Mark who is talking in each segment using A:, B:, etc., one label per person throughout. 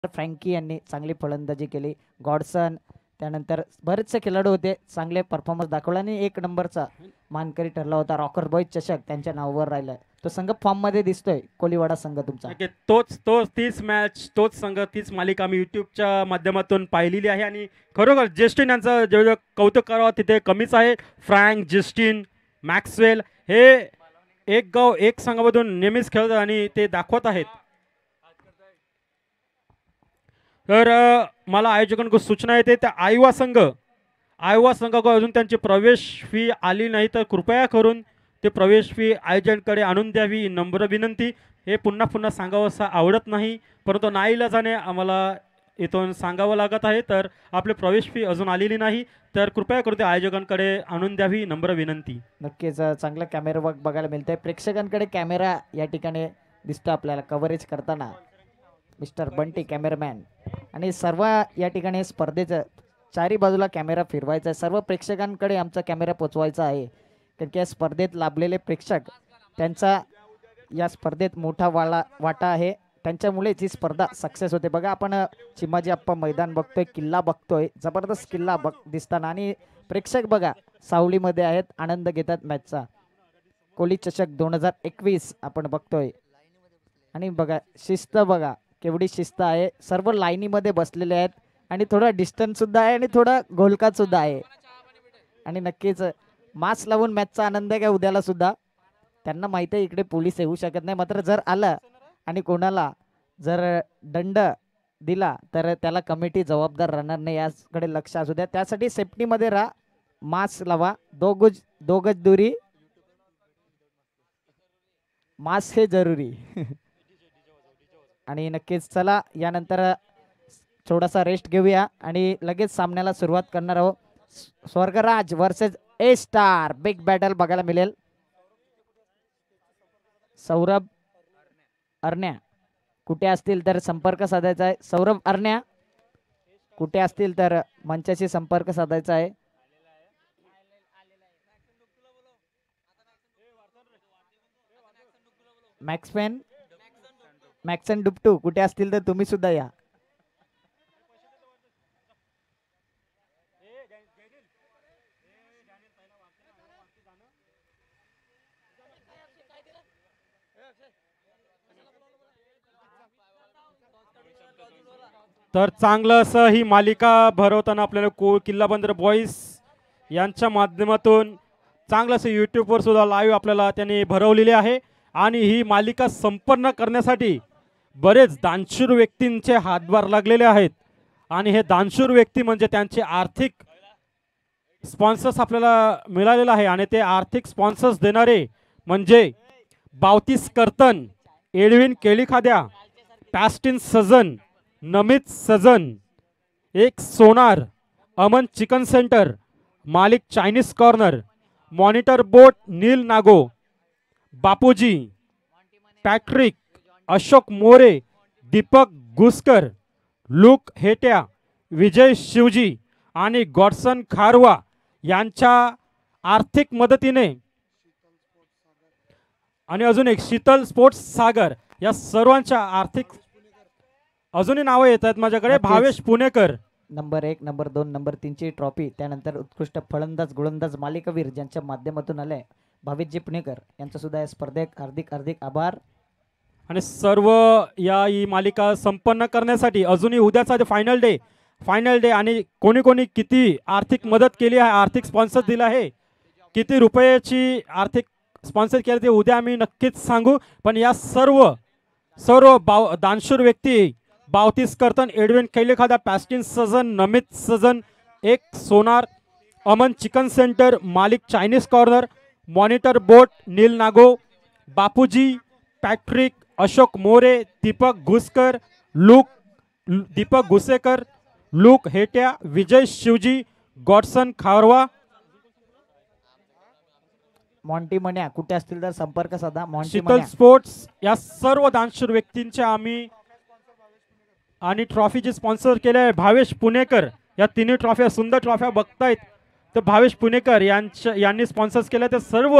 A: फ्रँकी यांनी चांगली फलंदाजी केली. गॉडसन त्यानंतर बरेचसे खेळाडू होते, चांगले परफॉर्मन्स दाखवला आणि 1 नंबरचा मानकरी ठरला होता. रॉकर बॉय चषक त्यांच्या नावावर राहिला. तो संघ फॉर्म मध्ये दिसतोय, कोलीवाडा संघ तुमचा.
B: तोच तोच तीच मॅच, तोच संघ, तीच मालिका मी युट्यूबच्या माध्यमातून पाहिलेली आहे आणि खरोखर जस्टिन यांचं जेवढं कौतुक करावं तिथे कमीच आहे. फ्रँक, जस्टिन, मॅक्सवेल हे एक गाव एक संघामधून नेहमीच खेळतात आणि ते दाखवत आहेत. तर मला आयोजकांकडून सूचना येते त्या आयवा संघाकडून अजून त्यांची प्रवेश फी आली नाही तर कृपया करून ते प्रवेश फी आयोजकांकडे आणून द्यावी, नम्र विनंती. हे पुन्हा पुन्हा सांगावं असं आवडत नाही, परंतु नाईलाजाने आम्हाला इथून सांगावं लागत आहे. तर आपली प्रवेश फी अजून आलेली नाही तर कृपया करून ते आयोजकांकडे आणून द्यावी, नम्र विनंती.
A: नक्कीच चांगला कॅमेरा वर्क बघायला मिळतंय. प्रेक्षकांकडे कॅमेरा या ठिकाणी दिसतो आपल्याला कव्हरेज करताना. मिस्टर बंटी कॅमेरामॅन आणि सर्व या ठिकाणी स्पर्धेचं चारी बाजूला कॅमेरा फिरवायचा आहे. सर्व प्रेक्षकांकडे आमचा कॅमेरा पोचवायचा आहे, कारण की या स्पर्धेत लाभलेले प्रेक्षक त्यांचा या स्पर्धेत मोठा वाटा आहे. त्यांच्यामुळेच ही स्पर्धा सक्सेस होते. बघा आपण चिमाजी आप्पा मैदान बघतोय, किल्ला बघतोय, जबरदस्त किल्ला दिसताना आणि प्रेक्षक बघा सावलीमध्ये आहेत, आनंद घेतात मॅचचा. कोली चषक 2021 आपण बघतोय आणि बघा शिस्त, बघा केवढी शिस्त आहे. सर्व लाईनीमध्ये बसलेले आहेत आणि थोडा डिस्टन्स सुद्धा आहे आणि थोडा घोलकात सुद्धा आहे. आणि नक्कीच मास्क लावून मॅचचा आनंद घ्या उद्याला सुद्धा. त्यांना माहिती आहे इकडे पोलीस येऊ शकत नाही, मात्र जर आलं आणि कोणाला जर दंड दिला तर त्याला कमिटी जबाबदार राहणार नाही, याकडे लक्ष असू द्या. त्यासाठी सेफ्टीमध्ये राहा, मास्क लावा, 2 गज दुरी, मास्क हे जरुरी. आणि नक्कीच चला यानंतर थोडासा रेस्ट घेऊया आणि लगेच सामन्याला सुरुवात करणार आहोत. Swargaraj versus A star big battle बघायला मिळेल. सौरभ अरण्या कुठे असतील तर संपर्क साधायचा आहे. सौरभ अरण्या कुठे असतील तर मंचाशी संपर्क साधायचा आहे. मॅक्सन डुप्टू कुठे असतील तर तुम्ही सुद्धा या.
B: तर चांगलं असं ही मालिका भरवताना आपल्याला किल्ला बंदर बॉईज यांच्या माध्यमातून चांगलं असं यूट्यूबवर सुद्धा लाईव्ह आपल्याला त्यांनी भरवलेले आहे. आणि ही मालिका संपन्न करण्यासाठी बरेच दानशूर व्यक्तींचे हातभार लागलेले आहेत आणि हे दानशूर व्यक्ती म्हणजे त्यांचे आर्थिक स्पॉन्सर्स आपल्याला मिळालेला आहे. आणि ते आर्थिक स्पॉन्सर्स देणारे म्हणजे बावतीस कर्तन, एडविन केळीखाद्या, पॅस्टिन सजन, नमित सजन, एक सोनार, अमन चिकन सेंटर, मालिक चायनीज कॉर्नर, मॉनिटर बोट नील नागो, बापूजी, पॅट्रिक, अशोक मोरे, दीपक घुसकर, लुक हेट्या, विजय शिवजी आणि गॉडसन खारवा यांच्या आर्थिक मदतीने आणि अजून एक शीतल स्पोर्ट्स सागर या सर्वांच्या आर्थिक अजूनही नावं येत आहेत माझ्याकडे. भावेश पुणेकर
A: नंबर 1, नंबर 2, नंबर 3 ची ट्रॉफी, त्यानंतर उत्कृष्ट फलंदाज गोलंदाज मालिकावीर ज्यांच्या माध्यमातून आले भावेशजी पुणेकर यांचं सुद्धा या स्पर्धेत हार्दिक हार्दिक आभार.
B: आणि सर्व ही मालिका संपन्न करण्यासाठी अजूनही उद्याचा फायनल डे आणि कोणी कोणी किती आर्थिक मदत केली आहे, आर्थिक स्पॉन्सर दिला आहे, किती रुपयाची आर्थिक स्पॉन्सर केली ते उद्या आम्ही नक्कीच सांगू. पण या सर्व दानशूर व्यक्ती बावतीस कर्तन, एडविन कैलेखादा, पॅस्टिन सजन, नमित सजन, एक सोनार, अमन चिकन सेंटर, मालिक चायनीज कॉर्नर, मॉनिटर बोट नील नागो, बापूजी, पॅट्रिक, अशोक मोरे, दीपक घुसेकर, लुक हेट्या, विजय शिवजी, गॉडसन खारवा,
A: मॉन्टी मन्या कुठे असतील तर संपर्क साधा.
B: शीतल स्पोर्ट्स या सर्व दानशूर व्यक्तींचे आम्ही आणि ट्रॉफीचे स्पॉन्सर केले आहे भावेश पुणेकर. या तिन्ही ट्रॉफ्या सुंदर ट्रॉफ्या बघतायत तर भावेश पुणेकर यांनी स्पॉन्सर्स केले. ते सर्व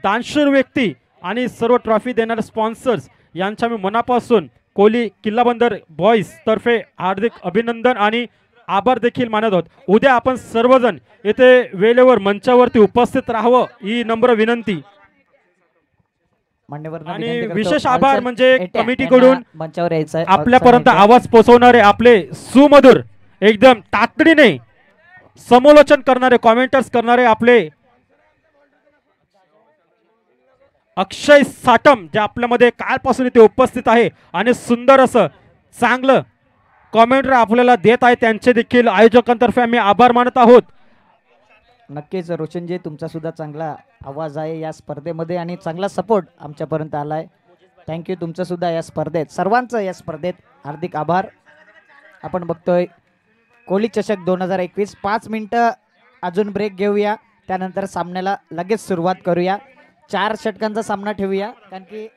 B: दानशूर व्यक्ती आणि सर्व ट्रॉफी देणारे स्पॉन्सर्स यांच्या मी मनापासून कोहली किल्ला बंदर बॉईज तर्फे हार्दिक अभिनंदन आणि आभार देखील मानत आहोत. उद्या आपण सर्वजण येथे वेळेवर मंचावरती उपस्थित राहावं ही नम्र विनंती.
A: मान्यवरांना
B: आणि
A: विनंती करतो.
B: विशेष आभार
A: ऑल
B: म्हणजे
A: एट्या
B: कमिटीकडून
A: यांना मंचावर यायचं आहे.
B: आपल्यापर्यंत
A: ऑल
B: आवाज पोहोचवणारे आपले सुमधुर एकदम तातडीने समालोचन करणारे कॉमेंटर्स करणारे आपले अक्षय साटम जे आपल्यामध्ये कालपासून इथे उपस्थित आहे आणि सुंदर असं चांगलं कॉमेंटर आपल्याला देत आहे त्यांचे देखील आयोजकांतर्फे आम्ही आभार मानत आहोत.
A: नक्कीच रोशनजी तुमचा सुद्धा चांगला आवाज आहे या स्पर्धेमध्ये आणि चांगला सपोर्ट आमच्यापर्यंत आलाय. थँक्यू तुमचं सुद्धा या स्पर्धेत सर्वांचं या स्पर्धेत हार्दिक आभार. आपण बघतोय कोहली चषक 2021. 5 मिनिटं अजून ब्रेक घेऊया, त्यानंतर सामन्याला लगेच सुरुवात करूया. 4 षटकांचा सामना ठेवूया कारण की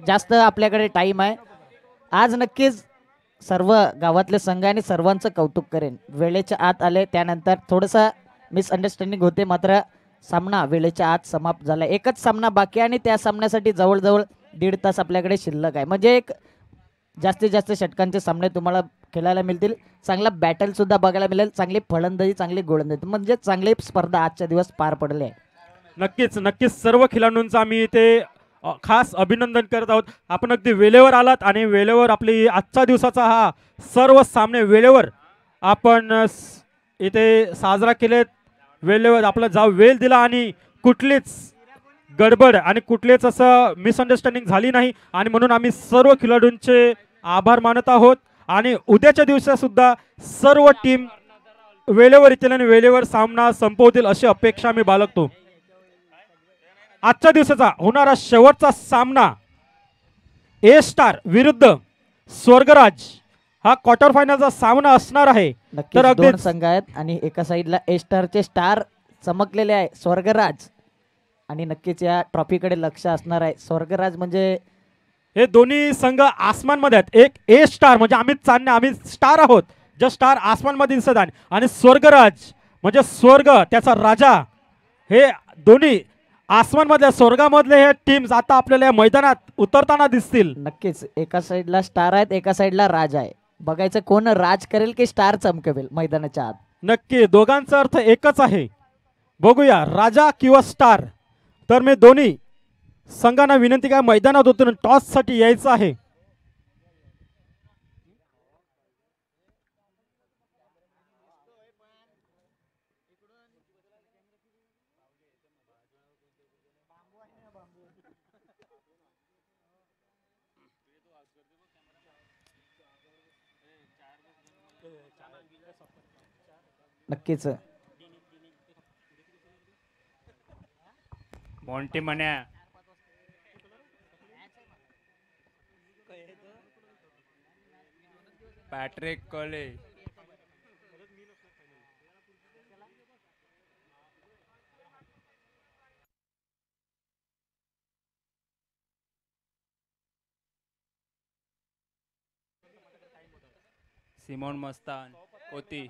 A: जास्त आपल्याकडे टाईम आहे. आज नक्कीच सर्व गावातले संघ आणि सर्वांचं कौतुक करेन. वेळेच्या आत आले त्यानंतर थोडंसं मिसअंडरस्टँडिंग होते, मात्र सामना वेळेच्या आत समाप्त झाला. एकच सामना बाकी आणि त्या सामन्यासाठी जवळजवळ 1.5 तास आपल्याकडे शिल्लक आहे. म्हणजे एक जास्तीत जास्त षटकांचे सामने तुम्हाला खेळायला मिळतील. चांगला बॅटल सुद्धा बघायला मिळेल, चांगली फलंदाजी, चांगली गोलंदाजी, म्हणजे चांगली स्पर्धा आजच्या दिवस पार पडली आहे.
B: नक्कीच नक्कीच सर्व खेळाडूंचं आम्ही इथे खास अभिनंदन करत आहोत. आपण अगदी वेळेवर आलात आणि वेळेवर आपली आजच्या दिवसाचा हा सर्व सामने वेळेवर आपण इथे साजरा केलेत. वेळेवर आपला जा वेळ दिला आणि कुठलीच गडबड आणि कुठलेच असं मिसअंडरस्टँडिंग झाली नाही आणि म्हणून आम्ही सर्व खेळाडूंचे आभार मानत आहोत. आणि उद्याच्या दिवसात सुद्धा सर्व टीम वेळेवर येतील आणि वेळेवर सामना संपवतील अशी अपेक्षा आम्ही बाळगतो. आजच्या दिवसाचा होणारा शेवटचा सामना ए स्टार विरुद्ध स्वर्गराज हा क्वार्टर फायनलचा सामना असणार आहे.
A: तर दोन संघ आहेत आणि एका साईडला ए स्टारचे स्टार चमकलेले आहे स्वर्गराज, आणि नक्कीच या ट्रॉफीकडे लक्ष असणार आहे. स्वर्गराज म्हणजे
B: हे दोन्ही संघ आसमानमध्ये आहेत. एक ए स्टार म्हणजे आम्ही स्टार आहोत, जो स्टार आसमानमध्ये दिसत आहे, आणि स्वर्गराज म्हणजे स्वर्ग त्याचा राजा. हे दोन्ही आसमानमधल्या स्वर्गामधले हे टीम्स आता आपल्याला या मैदानात उतरताना दिसतील.
A: नक्कीच एका साईडला स्टार आहेत, एका साईडला राज आहे. बघायचं कोण राज करेल की स्टार चमकवेल मैदानाच्या आत.
B: नक्की दोघांचा अर्थ एकच आहे. बघूया राजा किंवा स्टार. तर मी दोन्ही संघांना विनंती काय मैदानात उतरून टॉस साठी यायचं आहे.
A: नक्कीच
C: मोंटी म्हण्या पॅट्रिक कोहली सिमोन मस्तान कोती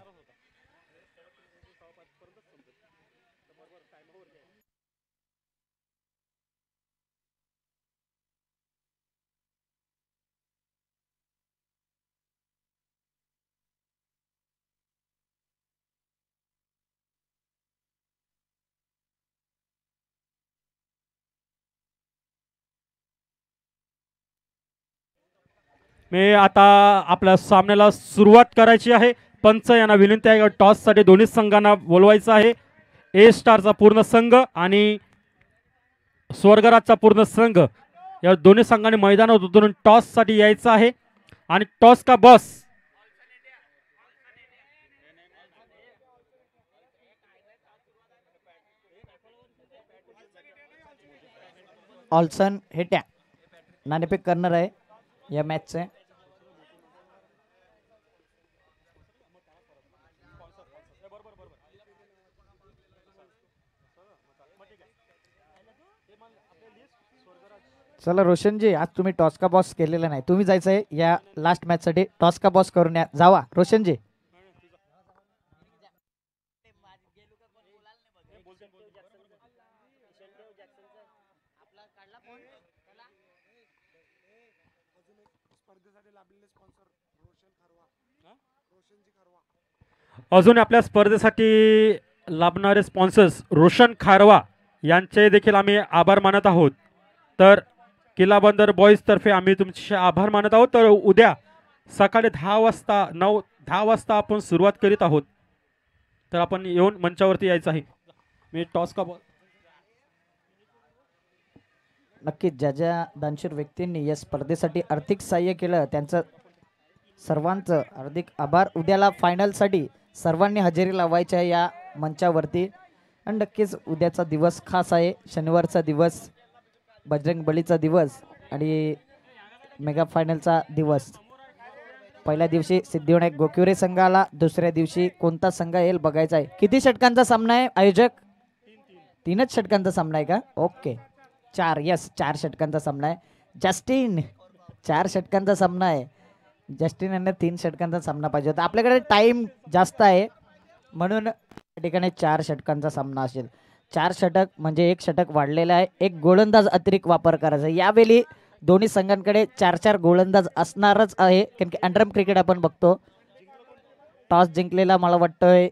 B: मी आता आपल्या सामन्याला सुरुवात करायची आहे. पंच यांना विनंती आहे टॉस साठी दोन्ही संघांना बोलवायचं आहे. ए स्टारचा पूर्ण संघ आणि स्वर्गराजचा पूर्ण संघ या दोन्ही संघांनी मैदानात उतरून टॉस साठी यायचं आहे. आणि टॉस का बॉस
A: ऑल्सन हेट्या नाणेफेक करणार आहे या मॅचचे. चला रोशनजी, आज तुम्ही टॉस का बॉस केलेला नाही, तुम्ही जायचं आहे या लास्ट मॅच साठी. टॉस का बॉस करून या, जावा रोशनजी.
B: अजून आपल्या स्पर्धेसाठी लाभणारे स्पॉन्सर्स रोशन खारवा यांचे देखील आम्ही आभार मानत आहोत. तर किल्ला बंदर बॉईज तर्फे आम्ही तुमचे आभार मानत आहोत. तर उद्या सकाळी 10 वाजता आपण सुरुवात करीत आहोत. तर आपण येऊन मंचावरती यायचं आहे. मी टॉस का बॉल
A: नक्कीच ज्या ज्या दानशूर व्यक्तींनी या स्पर्धेसाठी आर्थिक सहाय्य केलं त्यांचं सर्वांचं हार्दिक आभार. उद्याला फायनलसाठी सर्वांनी हजेरी लावायची आहे या मंचावरती. आणि नक्कीच उद्याचा दिवस खास आहे. शनिवारचा दिवस, बजरंग बलीचा दिवस आणि मेगा फायनलचा दिवस. पहिल्या दिवशी सिद्धिविनायक गोकिवरे संघाला, दुसऱ्या दिवशी कोणता संघ येईल बघायचा आहे. किती षटकांचा सामना आहे आयोजक? 3च षटकांचा सामना आहे का? ओके, 4 षटकांचा सामना आहे. जस्टिन 4 षटकांचा सामना आहे. जस्टिन यांना 3 षटकांचा सामना पाहिजे होता. आपल्याकडे टाइम जास्त आहे म्हणून या ठिकाणी 4 षटकांचा सामना असेल. 4 षटक म्हणजे 1 षटक वाढलेलं आहे. एक गोलंदाज अतिरिक्त वापर करायचा. यावेळी दोन्ही संघांकडे 4 गोलंदाज असणारच आहे, कारण की अंडरम क्रिकेट आपण बघतो. टॉस जिंकलेला मला वाटतंय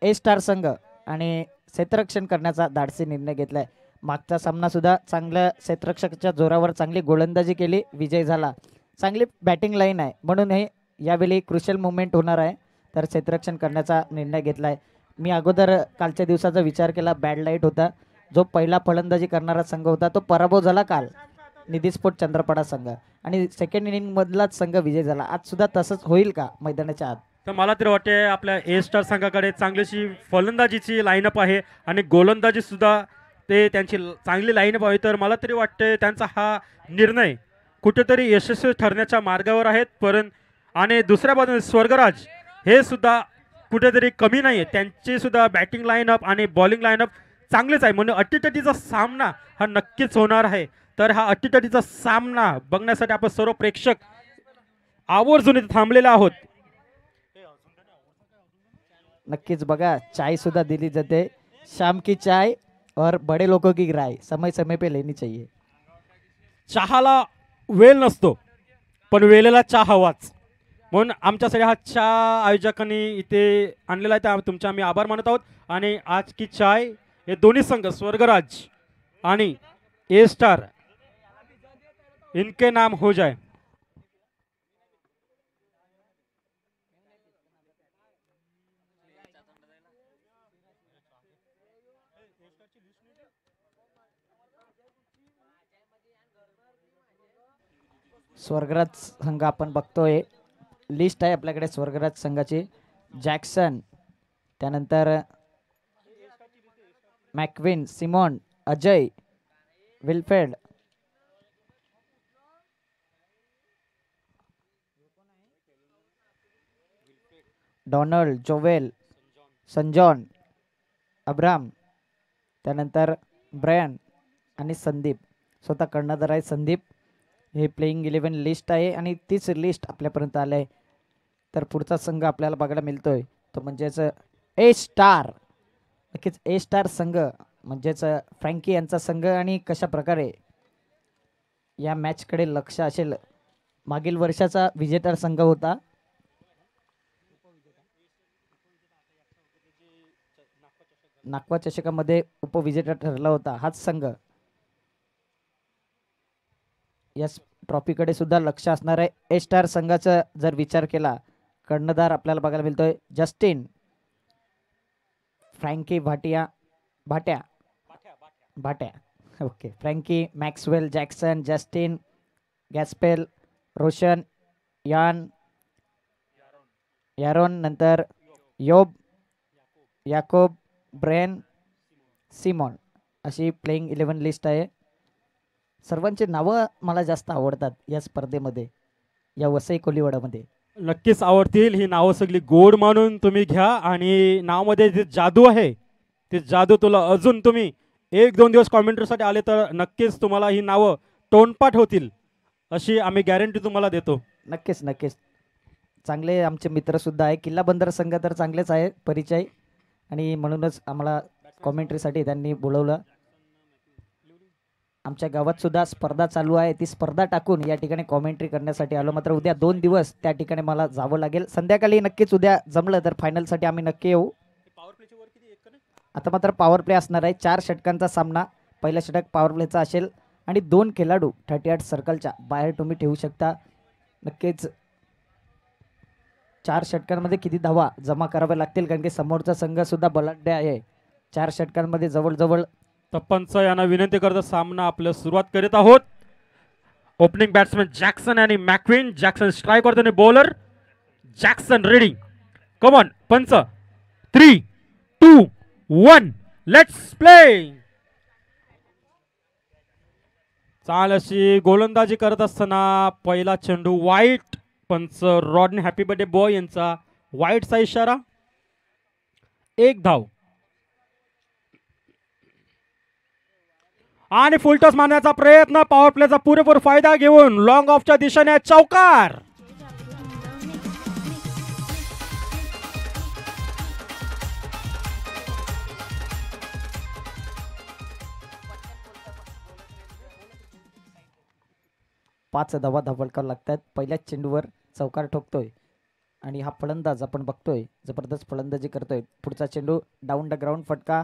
A: ए स्टार संघ आणि क्षेत्ररक्षण करण्याचा धाडसी निर्णय घेतलाय. मागचा सामना सुद्धा चांगल्या क्षेत्ररक्षकाच्या जोरावर चांगली गोलंदाजी केली, विजय झाला. चांगली बॅटिंग लाईन आहे म्हणून हे यावेळी क्रुशियल मुवमेंट होणार आहे. तर क्षेत्ररक्षण करण्याचा निर्णय घेतलाय. मी अगोदर कालच्या दिवसाचा विचार केला, बॅड लाईट होता. जो पहिला फलंदाजी करणारा संघ होता तो पराभव झाला काल, निधीस्फोट चंद्रपडा संघ, आणि सेकंड इनिंग मधलाच संघ विजय झाला. आज सुद्धा तसंच होईल का मैदानाच्या आत?
B: तर मला तरी वाटते आपल्या ए स्टार संघाकडे चांगलीशी फलंदाजीची लाईनअप आहे आणि गोलंदाजी सुद्धा ते त्यांची चांगली लाईनअप आहे. तर मला तरी वाटते त्यांचा हा निर्णय कुठेतरी यशस्वी ठरण्याच्या मार्गावर आहेत. आणि दुसऱ्या बाजूने स्वर्गराज हे सुद्धा कुठेतरी कमी नाही आहे. त्यांची सुद्धा बॅटिंग लाईनअप आणि बॉलिंग लाईनअप चांगलेच आहे. म्हणून अटीतटीचा सामना हा नक्कीच होणार आहे. तर हा अटीतटीचा सामना बघण्यासाठी आपण सर्व प्रेक्षक आवर्जून इथे थांबलेले आहोत.
A: नक्कीच बघा, चाय सुद्धा दिली जाते. शाम की चाय और बड़े लोगों की राय समय समय पे लेनी चाहिए.
B: चहाला वेळ नसतो पण वेळेला चहा हवाच. म्हणून आमच्यासाठी हा चहा आयोजकांनी इथे आणलेला आहे. त्या तुमचे आम्ही आभार मानत आहोत. आणि आज की चाय हे दोन्ही संघ स्वर्गराज आणि ए स्टार इनके नाम हो जाए.
A: स्वर्गराज संघ आपण बघतोय, लिस्ट आहे आपल्याकडे स्वर्गराज संघाची. जॅक्सन, त्यानंतर McQueen, Simon, Ajay, Wilfred, Donald, Joel, संजॉन, अब्राम, त्यानंतर ब्रयान आणि संदीप. स्वतः कर्णधार आहे संदीप. हे प्लेइंग 11 लिस्ट आहे आणि तीच लिस्ट आपल्यापर्यंत आलं आहे. तर पुढचा संघ आपल्याला बघायला मिळतोय तो म्हणजेच ए स्टार. नक्कीच ए स्टार संघ म्हणजेच फ्रँकी यांचा संघ. आणि कशा प्रकारे या मॅचकडे लक्ष असेल. मागील वर्षाचा विजेता संघ होता. नागवा चषकामध्ये उपविजेता ठरला होता हाच संघ. या ट्रॉफीकडे सुद्धा लक्ष असणार आहे. ए स्टार संघाचा जर विचार केला, कर्णधार आपल्याला बघायला मिळतोय Justin, Frankie Bhatya, okay, Frankie, Maxwell, Jackson, Justin, गॅस्पेल, रोशन, यारोन, नंतर योब, याकोब, ब्रेन, सिमॉन, अशी प्लेइंग 11 लिस्ट आहे. सर्वांची नावं मला जास्त आवडतात या स्पर्धेमध्ये, या वसई कोलीवाडामध्ये.
B: नक्कीच आवडतील. ही नावं सगळी गोड मानून तुम्ही घ्या आणि नावामध्ये जे जादू आहे ते जादू तुला अजून तुम्ही 1-2 दिवस कॉमेंटरीसाठी आले तर नक्कीच तुम्हाला ही नावं तोंडपाठ होतील अशी आम्ही गॅरंटी तुम्हाला देतो.
A: नक्कीच चांगले आमचे मित्रसुद्धा आहे. किल्ला बंदर संघ तर चांगलेच आहे परिचय, आणि म्हणूनच आम्हाला कॉमेंटरीसाठी त्यांनी बोलवलं. आमच्या गावात सुद्धा स्पर्धा चालू आहे. ती स्पर्धा टाकून या ठिकाणी कॉमेंट्री करण्यासाठी आलो. मात्र उद्या 2 दिवस त्या ठिकाणी मला जावं लागेल. संध्याकाळी नक्कीच उद्या जमलं तर फायनलसाठी आम्ही नक्की येऊ. आता मात्र पॉवर प्ले असणार आहे. 4 षटकांचा सामना. पहिला षटक पॉवर प्लेचा असेल आणि 2 खेळाडू 38 सर्कलच्या बाहेर तुम्ही ठेवू शकता. नक्कीच 4 षटकांमध्ये किती धावा जमा कराव्या लागतील, कारण की समोरचा संघ सुद्धा बलाढ्य आहे. 4 षटकांमध्ये जवळजवळ
B: पंच यांना विनंती करत सामना आपल्या सुरुवात करीत आहोत. ओपनिंग बॅट्समॅन जॅक्सन आणि मॅक्विन. जॅक्सन स्ट्राईक करतो, बॉलर जॅक्सन रेडी. कमॉन पंच. 3, 2, 1 लेट्स प्ले. चाल अशी गोलंदाजी करत असताना पहिला चेंडू वाईट. पंच रॉडनी हॅपी बर्थडे बॉय यांचा वाईटचा इशारा. 1 धाव आणि फुलटॉस मारण्याचा प्रयत्न. पॉवर प्लेचा पुरेपूर फायदा घेऊन लॉंग ऑफच्या दिशेने चौकार.
A: पाच धावा धावलकावर लागतात. पहिल्याच चेंडूवर चौकार ठोकतोय आणि हा फलंदाज आपण बघतोय जबरदस्त फलंदाजी करतोय. पुढचा चेंडू डाऊन द ग्राउंड फटका.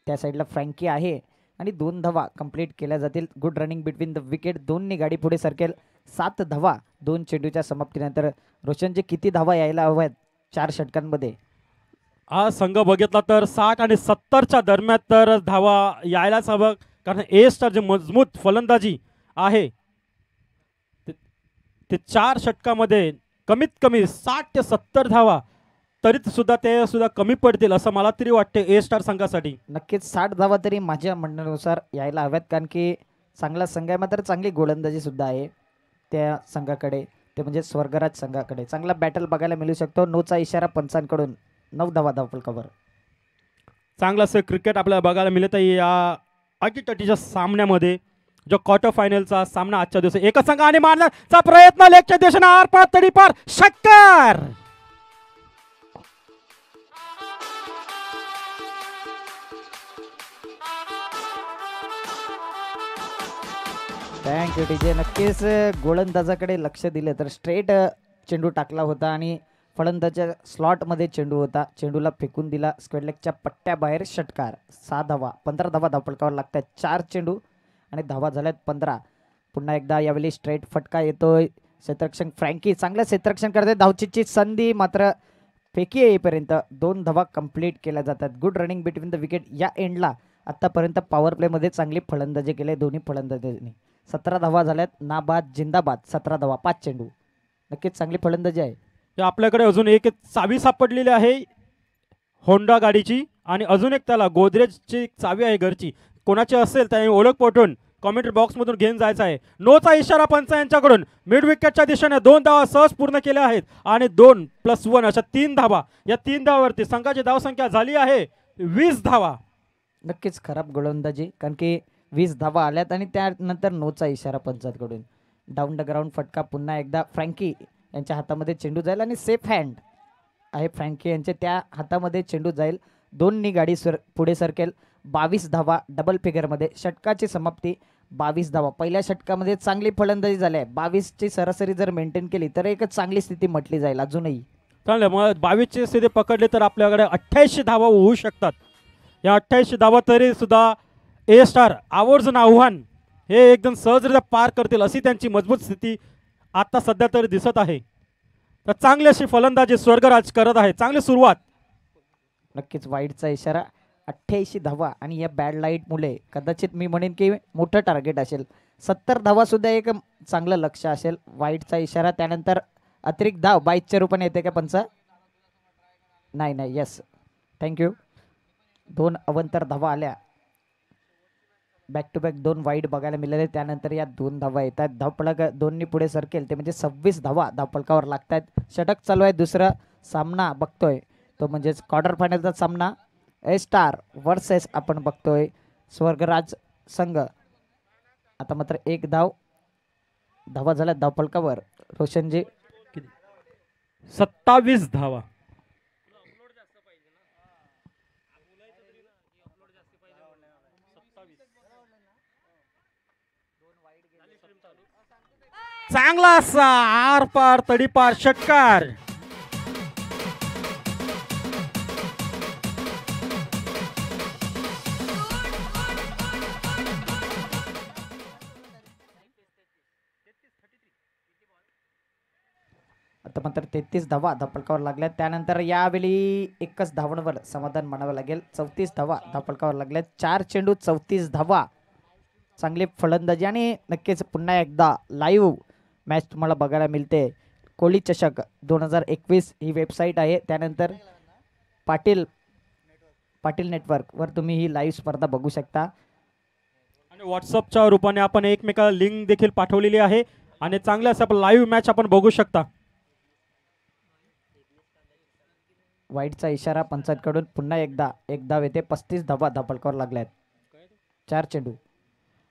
A: त्या साईडला फ्रँकी आहे आणि 2 धावा कंप्लीट केल्या जातील. Good running between the wicket. 2नी गाडी पुढे सरकेल. 7 धावा 2 चेंडूच्या समाप्तीनंतर. रोशनचे किती धावा यायला हव्यात 4 षटकांमध्ये?
B: हा संघ बघितला तर 60 आणि 70च्या दरम्यान तर धावा यायलाच हवं, कारण ए स्टार जे मजबूत फलंदाजी आहे ते 4 षटकामध्ये कमीत कमी 60 ते 70 धावा तरी सुद्धा ते सुद्धा कमी पडतील असं मला तरी वाटते ए स्टार संघासाठी.
A: नक्कीच 60 धावा तरी माझ्या म्हणण्यानुसार यायला हव्यात, कारण की चांगला संघ आहे. मात्र चांगली गोलंदाजी सुद्धा आहे त्या संघाकडे, ते म्हणजे स्वर्गराज संघाकडे. चांगला बॅटल बघायला मिळू शकतो. नोचा इशारा पंचांकडून. 9 धावा धावफलकावर.
B: चांगलं असं क्रिकेट आपल्याला बघायला मिळत आहे या अटीतटीच्या सामन्यामध्ये. जो क्वार्टर फायनलचा सामना आजच्या दिवशी एकच संघ आणि मारण्याचा प्रयत्न लेगच्या दिशेने आरपार तडीपार षटकार.
A: Thank you DJ. नक्कीच गोलंदाजाकडे लक्ष दिले तर स्ट्रेट चेंडू टाकला होता आणि फलंदाच्या स्लॉटमध्ये चेंडू होता. चेंडूला फेकून दिला स्क्वेअर लेगच्या पट्ट्याबाहेर. षटकार. 6 धावा. 15 धावा धावफलकावर लागतात. 4 चेंडू आणि धावा झाल्यात 15. पुन्हा एकदा यावेळी स्ट्रेट फटका येतोय. क्षेत्ररक्षण फ्रँकी चांगलं क्षेत्ररक्षण करते. धावचीची संधी मात्र फेकी येईपर्यंत 2 धावा कंप्लीट केल्या जातात. Good running between the wicket. या एंडला आतापर्यंत पॉवर प्लेमध्ये चांगली फलंदाजी केली दोन्ही फलंदाजांनी. 17 धावा झाल्यात. नाबाद जिंदाबाद. 17 धावा 5 चेंडू. नक्कीच चांगली फलंदाजी आहे.
B: आपल्याकडे अजून एक चावी सापडलेली आहे होंडा गाडीची, आणि अजून एक त्याला गोदरेजची चावी आहे घरची. कोणाची असेल त्याने ओळख पटवून कॉमेंट्री बॉक्समधून घेऊन जायचा आहे. नोचा इशारा पंच यांच्याकडून. मिड विकेटच्या दिशेने 2 धावा सहज पूर्ण केल्या आहेत आणि 2+1 अशा 3 धावा. या 3 धावावरती संघाची धावसंख्या झाली आहे 20 धावा.
A: नक्कीच खराब गोलंदाजी, कारण की 20 धावा आल्यात आणि त्यानंतर नोचा इशारा पंचांकडून. डाऊन द ग्राउंड फटका. पुन्हा एकदा फ्रँकी यांच्या हातामध्ये चेंडू जाईल आणि सेफ हँड आहे फ्रँकी यांचे. त्या हातामध्ये चेंडू जाईल. 2नी गाडी पुढे सरकेल. 22 धावा डबल फिगरमध्ये. षटकाची समाप्ती 22 धावा. पहिल्या षटकामध्ये चांगली फलंदाजी झाली आहे. 22ची सरासरी जर मेंटेन केली तर एक चांगली स्थिती म्हटली जाईल. अजूनही
B: चांगलं. मग 22ची स्थिती पकडली तर आपल्याकडे 88 धावा होऊ शकतात. या 88 धावा तरी सुद्धा ए स्टार आवर्जून आव्हान हे एकदम सहजरित्या पार करतील अशी त्यांची मजबूत स्थिती आता सध्या तरी दिसत आहे. तर चांगली अशी फलंदाजी स्वर्गराज करत आहे. चांगली सुरुवात.
A: नक्कीच वाईटचा इशारा. 88 धावा आणि या बॅड लाईटमुळे कदाचित मी म्हणेन की मोठं टार्गेट असेल. 70 धावा सुद्धा एक चांगलं लक्ष असेल. वाईटचा इशारा. त्यानंतर अतिरिक्त धाव 22च्या रूपाने येते का पंच? नाही. Yes, thank you. 2 अवंतर धावा आल्या. बॅक टू बॅक 2 वाईट बघायला मिळाले. त्यानंतर या 2 धावा येतात. धावफलक 2नी पुढे सरकेल ते म्हणजे 26 धावा धावफलकावर लागतात. षटक चालू आहे. दुसरा सामना बघतोय तो म्हणजेच क्वार्टर फायनलचा सामना ए स्टार वर्सेस आपण बघतोय स्वर्गराज संघ. आता मात्र 1 धावा झाल्या धावफलकावर. रोशनजी
B: 27 धावा. चांगला असा आर पार तडीपार षटकार.
A: आता मात्र 33 धावा धापलकावर लागल्या. त्यानंतर यावेळी एकच धावांवर समाधान मानावं लागेल. 34 धावा धापलकावर लागल्या. 4 चेंडू 34 धावा. चांगली फलंदाजी आणि नक्कीच पुन्हा एकदा लाईव्ह मॅच तुम्हाला बघायला मिळते. कोहली चषक 2021 ही वेबसाईट आहे. त्यानंतर पाटील नेटवर्कवर तुम्ही ही लाईव्ह स्पर्धा बघू शकता.
B: आणि व्हॉट्सअपच्या रूपाने आपण एकमेकाला लिंक देखील पाठवलेली आहे आणि चांगले असं आपण लाईव्ह मॅच आपण बघू शकता.
A: वाईटचा इशारा पंचांकडून. पुन्हा एकदा एक धाव येते. 35 धावा धापलकावर लागल्यात. 4 चेंडू.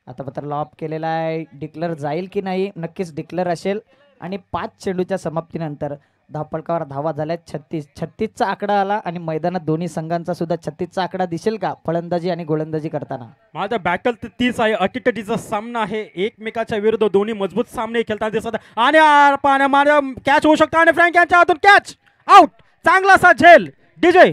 A: आता मात्र लॉप केलेला आहे. डिक्लेअर जाईल की नाही? नक्कीच डिक्लेअर असेल. आणि 5 चेंडूच्या समाप्तीनंतर धापलकावर धावा झाल्या 36. 36चा आकडा आला आणि मैदानात दोन्ही संघांचा सुद्धा 36चा आकडा दिसेल का फलंदाजी आणि गोलंदाजी करताना?
B: माझा बॅटल तर तीच आहे. अटीतटीचा सामना आहे. एकमेकाच्या विरुद्ध दोन्ही मजबूत सामने खेळताना दिसत आहे. आणि पाण्या कॅच होऊ शकतो आणि फ्रँक यांच्या हातून कॅच आउट. चांगला असा झेल डीजे.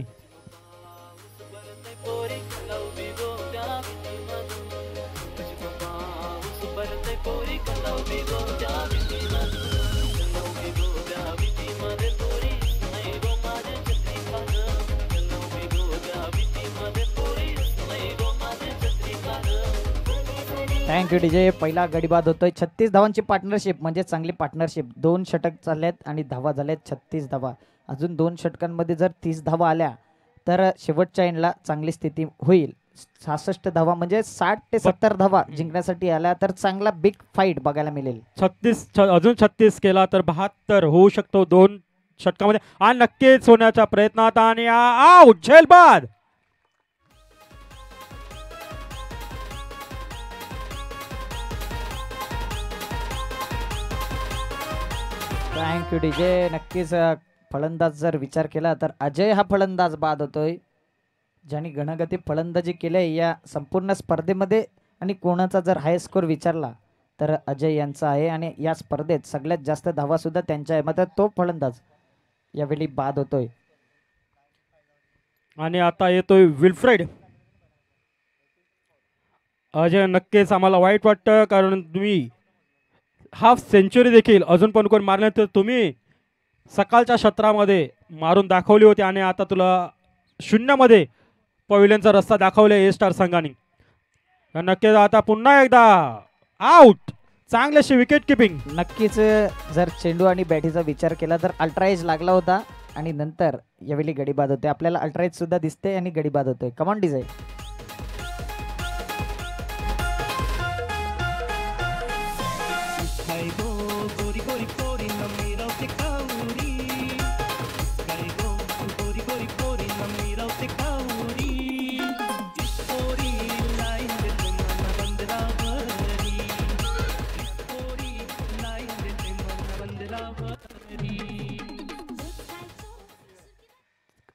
A: Thank you DJ. पहिला गडी बाद होतोय. 36 धावांची पार्टनरशिप म्हणजे चांगली पार्टनरशिप. 2 षटक चाललेत आणि धावा झाल्यात 36 धावा. अजून 2 षटकांमध्ये जर 30 धावा आल्या तर शेवटच्या एंडला चांगली स्थिती होईल. 66 धावा म्हणजे 60 ते 70 धावा जिंकण्यासाठी आल्या तर चांगला बिग फाईट बघायला मिळेल.
B: 36 अजून 36 केला तर 72 होऊ शकतो 2 षटकामध्ये. आणि नक्कीच होण्याच्या प्रयत्नात आणि आउट झेल बाद.
A: Thank you DJ. नक्कीच फलंदाज जर विचार केला तर अजय हा फलंदाज बाद होतोय. ज्यांनी घनगती फलंदाजी केली या संपूर्ण स्पर्धेमध्ये. आणि कोणाचा जर हाय स्कोर विचारला तर अजय यांचा आहे. आणि या स्पर्धेत सगळ्यात जास्त धावा सुद्धा त्यांच्या आहे. मात्र तो फलंदाज यावेळी बाद होतोय.
B: आणि आता येतोय विल्फ्रेड. अजय नक्कीच आम्हाला वाईट वाटतं कारण तुम्ही हाफ सेंचुरी देखील अजून पण कोण मारल्यानंतर तुम्ही सकाळच्या क्षेत्रामध्ये मारून दाखवली होती आणि आता तुला शून्यामध्ये पविलियनचा रस्ता दाखवला ए स्टार संघाने. नक्कीच आता पुन्हा एकदा आउट. चांगल्याशी wicket keeping.
A: नक्कीच जर चेंडू आणि बॅटीचा विचार केला तर अल्ट्राएज लागला होता आणि नंतर यावेळी गडी बाद होते. आपल्याला अल्ट्राएज सुद्धा दिसते आणि गडी बाद होतोय. Come on DJ.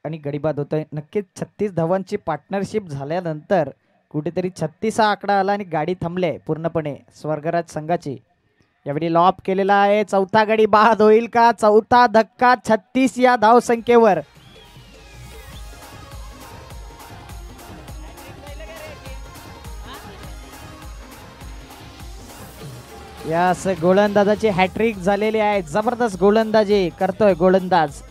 A: आणि गडी बाद होतोय. नक्कीच 36 धावांची पार्टनरशिप झाल्यानंतर कुठेतरी 36 हा आकडा आला आणि गाडी थांबले पूर्णपणे स्वर्गराज संघाची. यावेळी लॉप केलेला आहे. चौथा गडी बाद होईल का? चौथा धक्का 36 या धावसंख्येवर. यास गोलंदाजाची हॅट्रिक झालेली आहे. जबरदस्त गोलंदाजी करतोय गोलंदाज.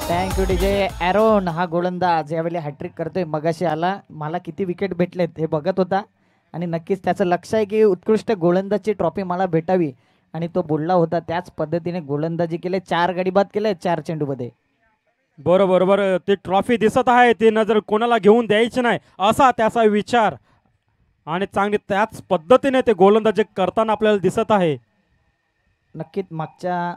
A: Thank you DJ. ॲरोन हा गोलंदाज यावेळी हॅट्रिक करतोय. मगाशी आला, मला किती विकेट भेटलेत हे बघत होता आणि नक्कीच त्याचं लक्ष आहे की उत्कृष्ट गोलंदाजची ट्रॉफी मला भेटावी आणि तो बोलला होता त्याच पद्धतीने गोलंदाजी केले. 4 गडी बाद केले 4 चेंडूमध्ये.
B: बरोबर बरोबर. ती ट्रॉफी दिसत आहे. ती नजर कोणाला घेऊन द्यायची नाही असा त्याचा विचार आणि चांगली त्याच पद्धतीने ते गोलंदाजी करताना आपल्याला दिसत आहे.
A: नक्कीच मागच्या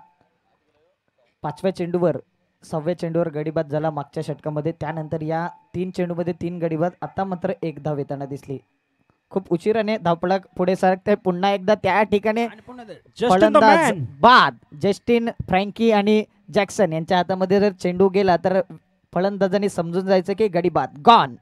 A: 5व्या चेंडूवर 6व्या चेंडूवर गडीबाद झाला मागच्या षटकामध्ये. त्यानंतर या 3 चेंडूमध्ये 3 गडीबाद. आता मात्र 1 धाव येताना दिसली. खूप उशिराने धावपळक पुढे सरकते. पुन्हा एकदा त्या ठिकाणी फलंदाज बाद. जस्टिन फ्रँकी आणि जॅक्सन यांच्या हातामध्ये जर चेंडू गेला तर फलंदाजांनी समजून जायचं की गडी बाद गॉन.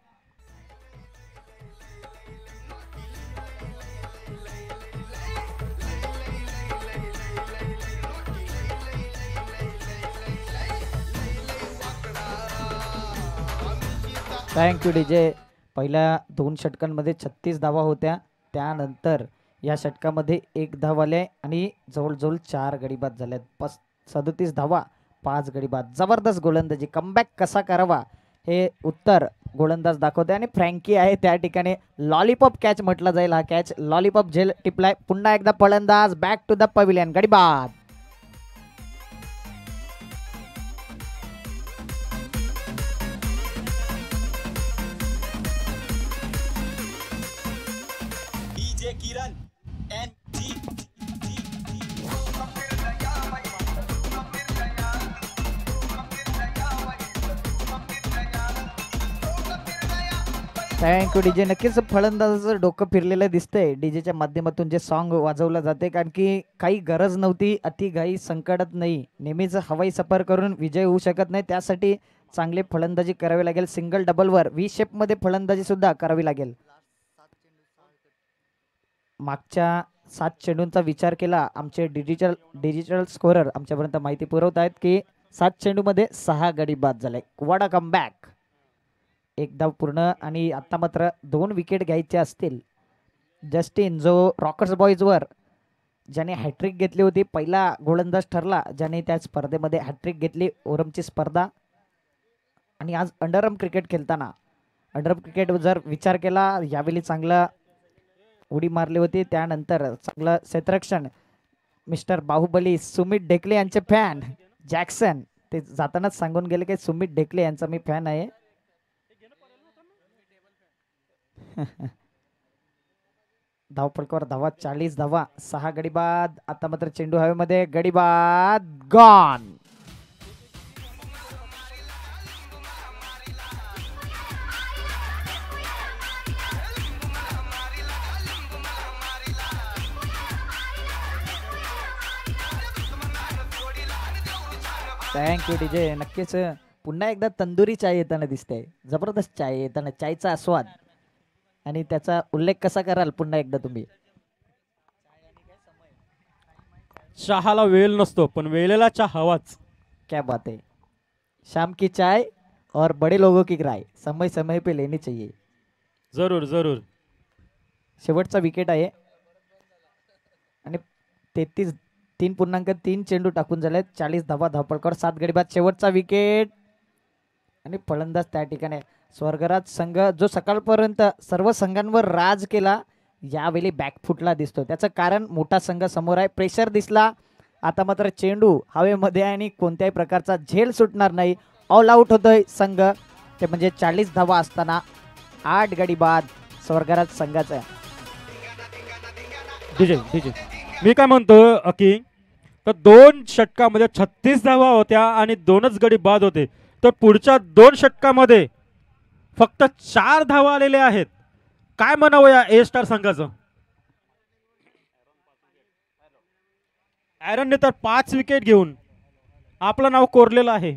A: Thank you DJ. पहिल्या 2 षटकांमध्ये 36 धावा होत्या. त्यानंतर या षटकामध्ये 1 धाव आले आणि जवळजवळ 4 गडी बाद झाल्यात. 37 धावा 5 गडी बाद. जबरदस्त गोलंदाजी. कमबॅक कसा करावा हे उत्तर गोलंदाज दाखवते आणि फ्रँकी आहे त्या ठिकाणी. लॉलीपॉप कॅच म्हटला जाईल. हा कॅच लॉलीपॉप झेल टिपलाय. पुन्हा एकदा फलंदाज बॅक टू द पवेलियन. गडी बाद. Thank you DJ. नक्कीच फलंदाजाचं डोकं फिरलेलं दिसतंय डीजेच्या माध्यमातून जे सॉन्ग वाजवलं जाते, कारण की काही गरज नव्हती. अतिघाई संकटात नाही. नेहमीच हवाई सफर करून विजय होऊ शकत नाही. त्यासाठी चांगले फलंदाजी करावी लागेल. सिंगल डबलवर व्ही शेपमध्ये फलंदाजी सुद्धा करावी लागेल. मागच्या 7 चेंडूंचा विचार केला आमचे डिजिटल स्कोरर आमच्यापर्यंत माहिती पुरवत आहेत की 7 चेंडूमध्ये 6 गडी बाद झाले. What a comeback. 1 धाव पूर्ण आणि आता मात्र 2 विकेट घ्यायचे असतील. जस्टिन जो रॉकर्स बॉईजवर ज्याने हॅट्रिक घेतली होती, पहिला गोलंदाज ठरला ज्याने त्या स्पर्धेमध्ये हॅट्रिक घेतली. ओरमची स्पर्धा आणि आज अंडरआर्म क्रिकेट खेळताना अंडरआर्म क्रिकेट जर विचार केला यावेळी चांगला उडी मारली होती. त्यानंतर चांगलं क्षेत्ररक्षण. मिस्टर बाहुबली सुमित ढेकले यांचे फॅन जॅक्सन ते जातानाच सांगून गेले की सुमित ढेकले यांचा मी फॅन आहे. धावपळकावर धावा 40 धावा 6 गडी बाद. आता मात्र चेंडू हवेमध्ये. गडी बाद. गॉन. Thank you DJ. नक्कीच पुन्हा एकदा तंदुरी चाय येताना दिसते. जबरदस्त चाय येताना. चायचा आस्वाद आणि त्याचा उल्लेख कसा कराल पुन्हा एकदा तुम्ही.
B: चहाला वेळ नसतो पण वेळेला चहा हवाच.
A: क्या बात है. शाम की चाय और बड़े लोगों की राय समय समय पे लेनी चाहिए.
B: जरूर जरूर.
A: शेवटचा विकेट आहे आणि 3.3 चेंडू टाकून झाले. 40 धावा धावपळकावर 7 गडी बाद. शेवटचा विकेट आणि फलंदाज त्या ठिकाणी. स्वर्गराज संघ जो सकाळपर्यंत सर्व संघांवर राज केला यावेळी बॅकफुटला दिसतो. त्याचं कारण मोठा संघ समोर आहे. प्रेशर दिसला. आता मात्र चेंडू हवेमध्ये आणि कोणत्याही प्रकारचा झेल सुटणार नाही. ऑल आउट होतोय संघ. ते म्हणजे 40 धावा असताना 8 गडी बाद स्वर्गराज संघाचा.
B: डीजे डीजे मी काय म्हणतो की तर 2 षटकामध्ये 36 धावा होत्या आणि 2च गडी बाद होते. तर पुढच्या 2 षटकामध्ये फक्त 4 धावा आलेले आहेत. काय म्हणावं या ए स्टार संघाचं. ॲरनने तर 5 विकेट घेऊन आपलं नाव कोरलेलं आहे.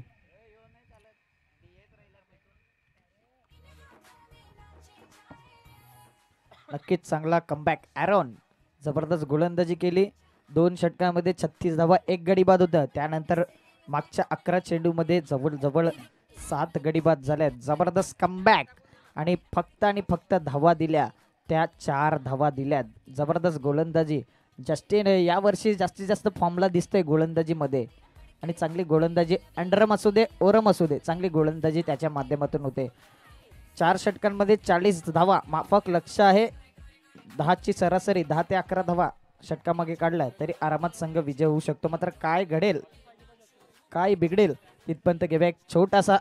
A: नक्कीच चांगला कमबॅक. ॲरॉन जबरदस्त गोलंदाजी केली. 2 षटकामध्ये 36 धावा 1 गडी बाद होतं. त्यानंतर मागच्या 11 चेंडूमध्ये जवळ 7 गडी बाद झाल्यात. जबरदस्त कमबॅक आणि फक्त धावा दिल्या त्या 4 धावा दिल्यात. जबरदस्त गोलंदाजी. जस्टिन यावर्षी जास्तीत जास्त फॉर्मला दिसतोय गोलंदाजीमध्ये आणि चांगली गोलंदाजी. अंडरम असू दे ओरम असू दे चांगली गोलंदाजी त्याच्या माध्यमातून होते. 4 षटकांमध्ये 40 धावा माफक लक्ष आहे. 10ची सरासरी 10 ते 11 धावा षटकामागे काढलाय तरी आरामात संघ विजय होऊ शकतो. मात्र काय घडेल काय बिघडेल तिथपर्यंत घेऊया एक छोटासा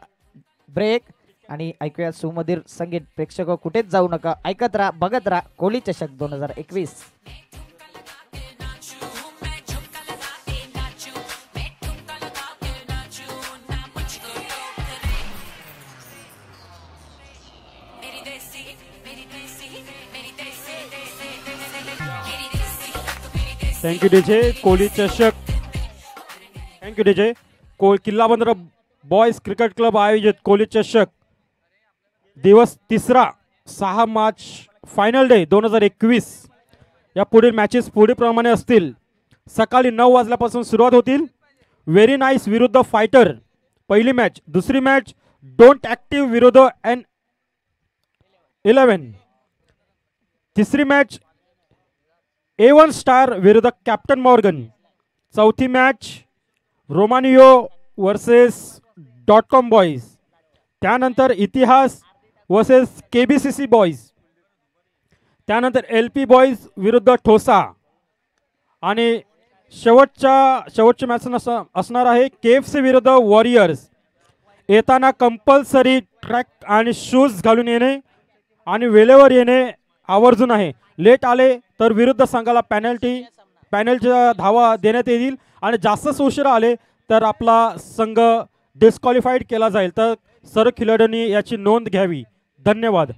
A: ब्रेक आणि ऐकूया सुमधीर संगीत. प्रेक्षक कुठेच जाऊ नका. ऐकत राहा बघत राहा कोहली चषक 2021.
B: Thank you DJ. कोहली चषक. Thank you DJ. Killa Bandar boys cricket club आयोजित कोहली चषक दिवस 3 6 मार्च फायनल डे 2021. या पुढील मॅचेस पुढीलप्रमाणे असतील. सकाळी 9 वाजल्यापासून सुरुवात होतील. व्हेरी नाईस विरुद्ध फायटर पहिली मॅच. दुसरी मॅच डोंट ॲक्टिव्ह विरुद्ध 11. तिसरी मॅच A1 स्टार विरुद्ध कॅप्टन मॉर्गन. चौथी मॅच रोमानियो वर्सेस .com बॉईज. त्यानंतर इतिहास वर्सेस KBCC बॉईज. त्यानंतर LP बॉईज विरुद्ध ठोसा. आणि शेवटची मॅच असणार आहे KFC विरुद्ध वॉरियर्स. येताना कंपल्सरी ट्रॅक आणि शूज घालून येणे आणि वेळेवर येणे आवर्जून आहे. लेट आले तर विरुद्ध संघाला पॅनलच्या धावा देण्यात येतील आणि जास्तच उशिरा आले तर आपला संघ डिस्क्वालिफाईड केला जाईल. तर सर्व खेळाडूंनी याची नोंद घ्यावी. धन्यवाद.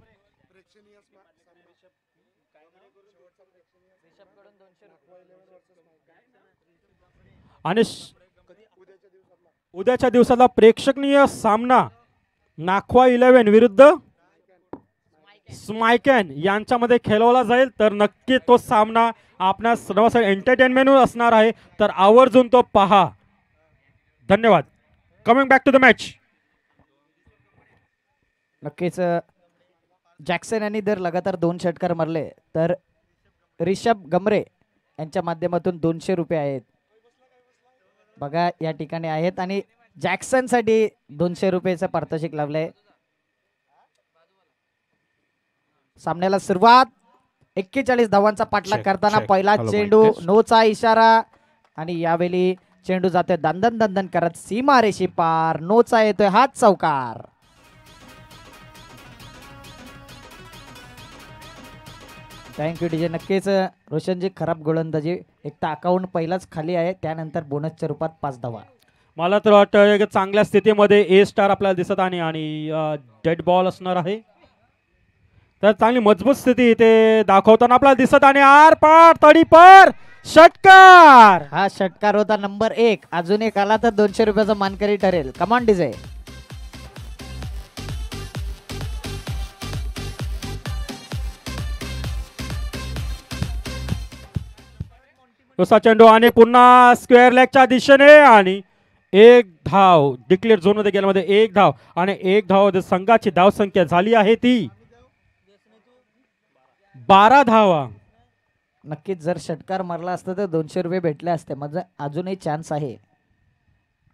B: आणि उद्याच्या दिवसाला प्रेक्षणीय सामना नाखवा 11 विरुद्ध स्मायकॅन यांच्यामध्ये खेळवला जाईल. तर नक्की तो सामना आपणास सर्वांसाठी एंटरटेनमेंट असणार आहे. तर आवर्जून तो पहा. धन्यवाद. Coming back to the match.
A: नक्कीच जॅक्सन यांनी जर लगातार 2 षटकार मारले तर रिषभ गमरे यांच्या माध्यमातून 200 रुपये आहेत. बघा या ठिकाणी आहेत आणि जॅक्सन साठी 200 रुपयाचं पारितोषिक लावलंय. सामन्याला सुरुवात 41 धावांचा पाठलाग करताना पहिला चेंडू नोचा इशारा आणि यावेळी चेंडू जातोय दंदन दंदन करत सीमा रेषे पार. नोचा येतोय हात चौकार. Thank you DJ. नक्कीच रोशनजी खराब गोलंदाजी. एक तर अकाउंट पहिलाच खाली आहे त्यानंतर बोनसच्या रूपात 5 धावा.
B: मला तर वाटतं चांगल्या स्थितीमध्ये A स्टार आपल्याला दिसत आहे आणि डेड बॉल असणार आहे. तर चांगली मजबूत स्थिती इथे दाखवताना आपल्याला दिसत आणि आर पार तडीपार षटकार.
A: हा षटकार होता नंबर 1. अजून एक आला तर 200 रुपयाचा मानकरी ठरेल. कमान डीजे.
B: दुसरा चेंडू आणि पुन्हा स्क्वेअर लेगच्या दिशेने आणि 1 धाव डिक्लेअर झोन मध्ये गेल्यामध्ये 1 धाव आणि 1 धाव संघाची धाव संख्या झाली आहे ती 12 धावा.
A: नक्कीच जर षटकार मारला असता तर 200 रुपये भेटले असते. माझा अजूनही चान्स आहे.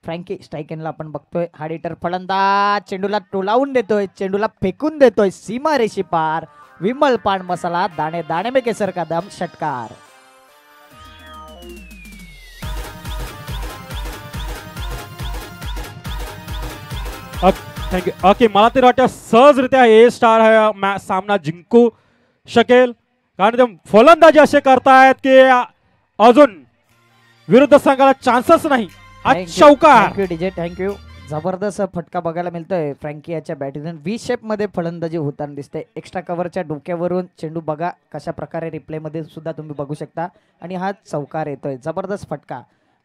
A: फ्रँकी स्ट्रायकेनला आपण बघतोय. हार्ड हिटर फलंदाज चेंडूला टोलावून देतोय. चेंडूला फेकून देतोय सीमा रेषे पार. विमल पान मसाला दाणे दाणे में केसर का दम. षटकार.
B: थँक्यू. ओके मला तरी वाटतं सहजरित्या A स्टार हा सामना जिंकू शकेल कारण ते फलंदाजी असे करतायत की अजून विरुद्ध संघाला चान्सच नाही. चौकार.
A: Thank you DJ. थँक्यू. जबरदस्त फटका बघायला मिळतोय फ्रँकी याच्या बॅटिंग. व्ही शेप मध्ये फलंदाजी होताना दिसते. एक्स्ट्रा कव्हरच्या डोक्यावरून चेंडू बघा कशा प्रकारे रिप्ले मध्ये सुद्धा तुम्ही बघू शकता आणि हा चौकार येतोय. जबरदस्त फटका.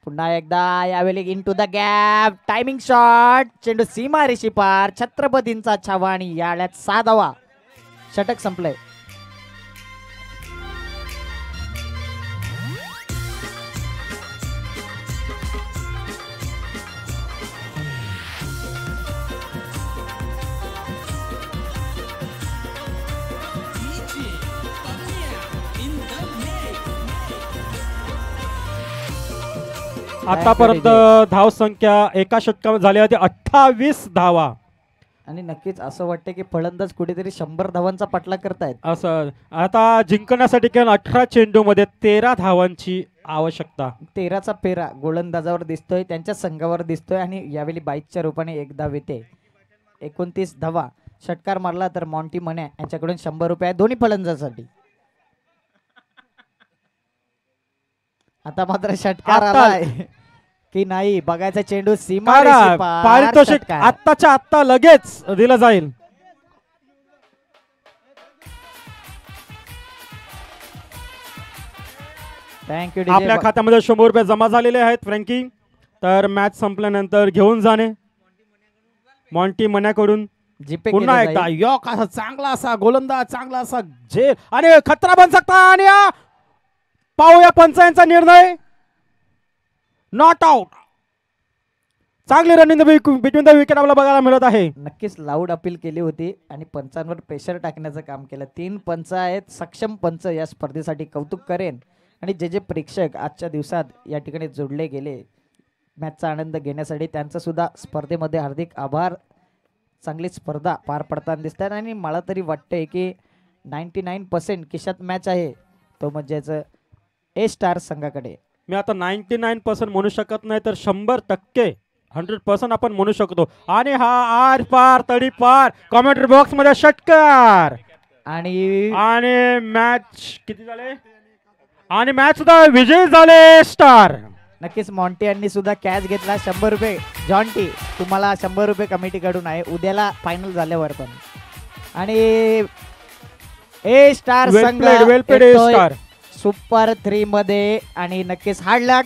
A: पुन्हा एकदा यावेळी into the gap timing shot. चेंडू सीमा रेषे पार. छत्रपतींचा छावा आणि याळ्यात 6 धावा. षटक संपलंय.
B: आतापर्यंत धाव संख्या एका षटकामध्ये झाली होती 28 धावा.
A: आणि नक्कीच असं वाटतं की फलंदाज कुठेतरी 100 धावांचा पाठलाग करतायत.
B: असं आता जिंकण्यासाठी केवळ 18 चेंडू मध्ये 13 धावांची आवश्यकता.
A: 13चा फेरा गोलंदाजावर दिसतोय त्यांच्या संघावर दिसतोय आणि यावेळी 22च्या रूपाने 1 धाव येते. 29 धावा. षटकार मारला तर मॉन्टी मन्या यांच्याकडून 100 रुपये दोन्ही फलंदाजासाठी. आता मात्र षटकार आलाय की नाही बघायचा. चेंडू सीमा रेषे पार.
B: पारितोषिक आत्ताच्या आत्ता लगेच दिलं जाईल.
A: थँक्यू.
B: आपल्या खात्यामध्ये 100 रुपये जमा झालेले आहेत फ्रँकी. तर मॅच संपल्यानंतर घेऊन जाणे मॉन्टी मन्याकडून.
A: जीपे
B: पुन्हा एकदा यॉक असा चांगला असा गोलंदाज चांगला असा झेल आणि खतरा बन सकता आणि पाहूया पंचांचा निर्णय. Not out. चांगली रनिंग बिटवीन द विकेट आपल्याला बघायला मिळत आहे.
A: नक्कीच लाऊड अपील केली होती आणि पंचांवर प्रेशर टाकण्याचं काम केलं. 3 पंच आहेत, सक्षम पंच या स्पर्धेसाठी कौतुक करेन. आणि जे जे प्रेक्षक आजच्या दिवसात या ठिकाणी जोडले गेले मॅचचा आनंद घेण्यासाठी त्यांचं सुद्धा स्पर्धेमध्ये हार्दिक आभार. चांगली स्पर्धा पार पडताना दिसतात आणि मला तरी वाटतंय की 99% किशात मॅच आहे तो म्हणजेच ए स्टार संघाकडे.
B: मी आता 99% म्हणू शकत नाही तर 100% 100% आपण म्हणू शकतो. आणि हा आर पार तडी पार कॉमेंट्री बॉक्स मध्ये षटकार
A: आणि
B: मॅच किती झाले आणि मॅच सुद्धा विजयी झाले स्टार.
A: नक्कीच मॉन्टी यांनी सुद्धा कॅच घेतला. 100 रुपये जॉन्टी तुम्हाला 100 रुपये कमिटीकडून आहे उद्याला फायनल झाल्यावर पण. आणि ए स्टार संघ
B: वेल प्लेड ए स्टार
A: सुपर 3 मध्ये आणि नक्कीच हार्ड लक